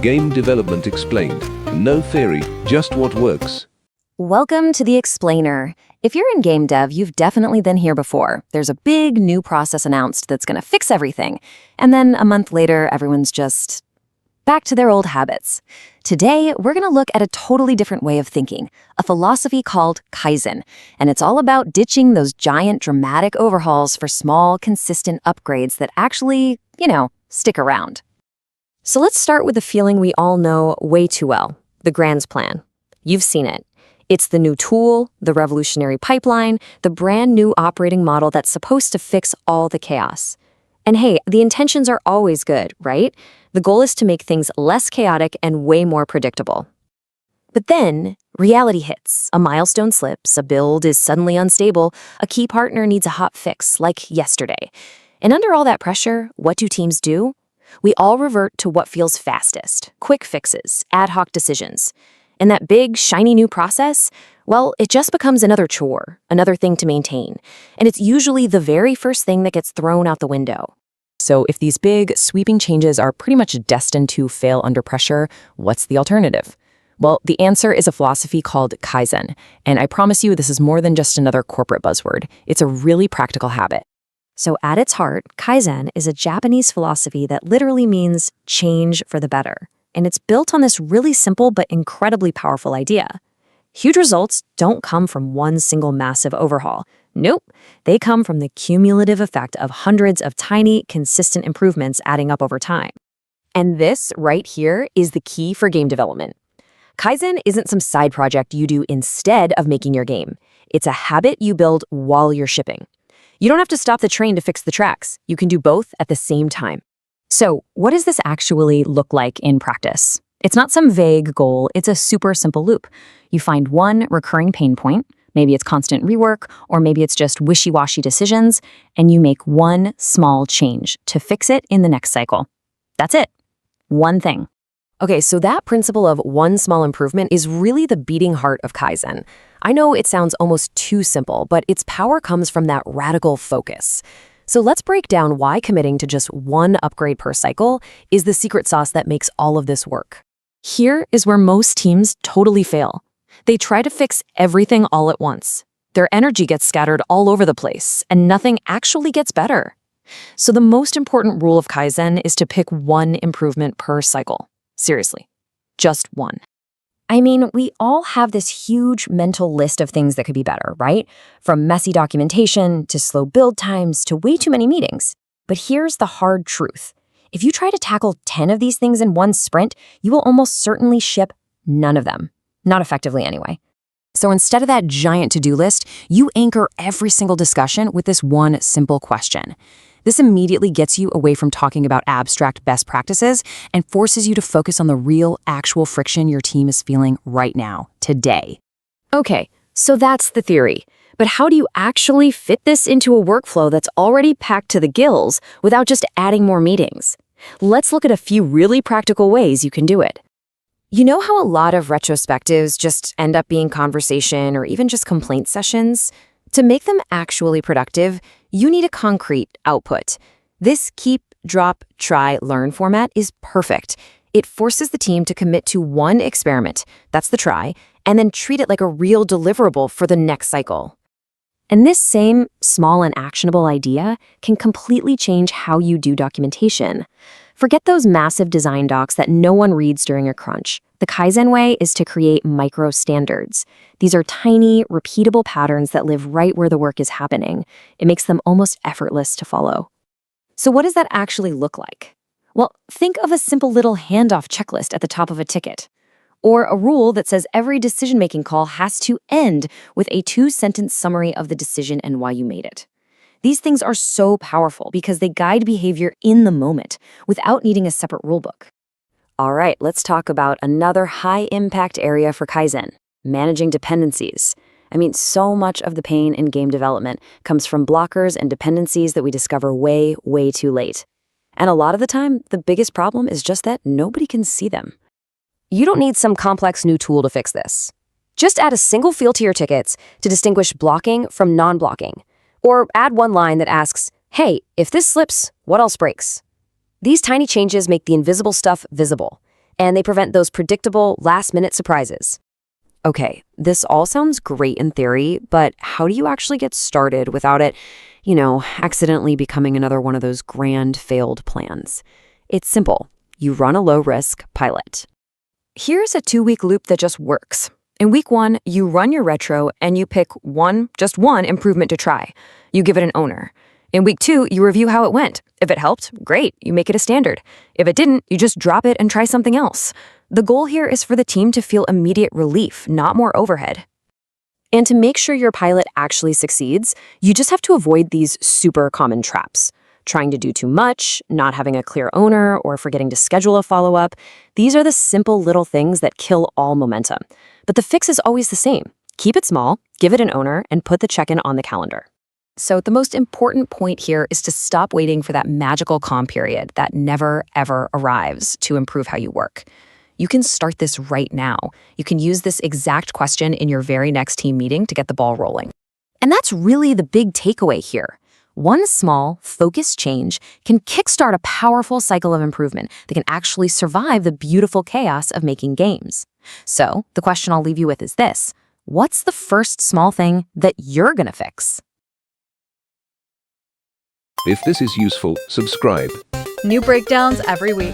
Game development explained. No theory, just what works. Welcome to the Explainer. If you're in game dev, you've definitely been here before. There's a big new process announced that's going to fix everything. And then a month later, everyone's just back to their old habits. Today, we're going to look at a totally different way of thinking, a philosophy called Kaizen. And it's all about ditching those giant, dramatic overhauls for small, consistent upgrades that actually, stick around. So let's start with the feeling we all know way too well, the GRANDS plan. You've seen it. It's the new tool, the revolutionary pipeline, the brand new operating model that's supposed to fix all the chaos. And hey, the intentions are always good, right? The goal is to make things less chaotic and way more predictable. But then, reality hits. A milestone slips, a build is suddenly unstable, a key partner needs a hot fix, like yesterday. And under all that pressure, what do teams do? We all revert to what feels fastest, quick fixes, ad hoc decisions. And that big, shiny new process, well, it just becomes another chore, another thing to maintain. And it's usually the very first thing that gets thrown out the window. So if these big, sweeping changes are pretty much destined to fail under pressure, what's the alternative? Well, the answer is a philosophy called Kaizen. And I promise you, this is more than just another corporate buzzword. It's a really practical habit. So at its heart, Kaizen is a Japanese philosophy that literally means change for the better. And it's built on this really simple but incredibly powerful idea. Huge results don't come from one single massive overhaul. Nope, they come from the cumulative effect of hundreds of tiny, consistent improvements adding up over time. And this right here is the key for game development. Kaizen isn't some side project you do instead of making your game. It's a habit you build while you're shipping. You don't have to stop the train to fix the tracks. You can do both at the same time. So, what does this actually look like in practice? It's not some vague goal, it's a super simple loop. You find one recurring pain point, maybe it's constant rework, or maybe it's just wishy-washy decisions, and you make one small change to fix it in the next cycle. That's it. One thing. Okay, so that principle of one small improvement is really the beating heart of Kaizen. I know it sounds almost too simple, but its power comes from that radical focus. So let's break down why committing to just one upgrade per cycle is the secret sauce that makes all of this work. Here is where most teams totally fail. They try to fix everything all at once. Their energy gets scattered all over the place, and nothing actually gets better. So the most important rule of Kaizen is to pick one improvement per cycle. Seriously, just one. I mean, we all have this huge mental list of things that could be better, right? From messy documentation to slow build times to way too many meetings. But here's the hard truth. If you try to tackle 10 of these things in one sprint, you will almost certainly ship none of them. Not effectively anyway. So instead of that giant to-do list, you anchor every single discussion with this one simple question. This immediately gets you away from talking about abstract best practices and forces you to focus on the real, actual friction your team is feeling right now, today. Okay, so that's the theory. But how do you actually fit this into a workflow that's already packed to the gills without just adding more meetings? Let's look at a few really practical ways you can do it. You know how a lot of retrospectives just end up being conversation or even just complaint sessions? To make them actually productive, you need a concrete output. This keep, drop, try, learn format is perfect. It forces the team to commit to one experiment, that's the try, and then treat it like a real deliverable for the next cycle. And this same small and actionable idea can completely change how you do documentation. Forget those massive design docs that no one reads during a crunch. The Kaizen way is to create micro standards. These are tiny, repeatable patterns that live right where the work is happening. It makes them almost effortless to follow. So what does that actually look like? Well, think of a simple little handoff checklist at the top of a ticket. Or a rule that says every decision-making call has to end with a 2-sentence summary of the decision and why you made it. These things are so powerful because they guide behavior in the moment without needing a separate rulebook. All right, let's talk about another high-impact area for Kaizen, managing dependencies. I mean, so much of the pain in game development comes from blockers and dependencies that we discover way, way too late. And a lot of the time, the biggest problem is just that nobody can see them. You don't need some complex new tool to fix this. Just add a single field to your tickets to distinguish blocking from non-blocking. Or add one line that asks, hey, if this slips, what else breaks? These tiny changes make the invisible stuff visible. And they prevent those predictable, last-minute surprises. Okay, this all sounds great in theory, but how do you actually get started without it, accidentally becoming another one of those grand failed plans? It's simple. You run a low-risk pilot. Here's a 2-week loop that just works. In week 1, you run your retro and you pick just one improvement to try. You give it an owner. In week 2, you review how it went. If it helped, great, you make it a standard. If it didn't, you just drop it and try something else. The goal here is for the team to feel immediate relief, not more overhead. And to make sure your pilot actually succeeds, you just have to avoid these super common traps. Trying to do too much, not having a clear owner, or forgetting to schedule a follow-up. These are the simple little things that kill all momentum. But the fix is always the same. Keep it small, give it an owner, and put the check-in on the calendar. So the most important point here is to stop waiting for that magical calm period that never, ever arrives to improve how you work. You can start this right now. You can use this exact question in your very next team meeting to get the ball rolling. And that's really the big takeaway here. One small, focused change can kickstart a powerful cycle of improvement that can actually survive the beautiful chaos of making games. So the question I'll leave you with is this: what's the first small thing that you're gonna fix? If this is useful, subscribe. New breakdowns every week.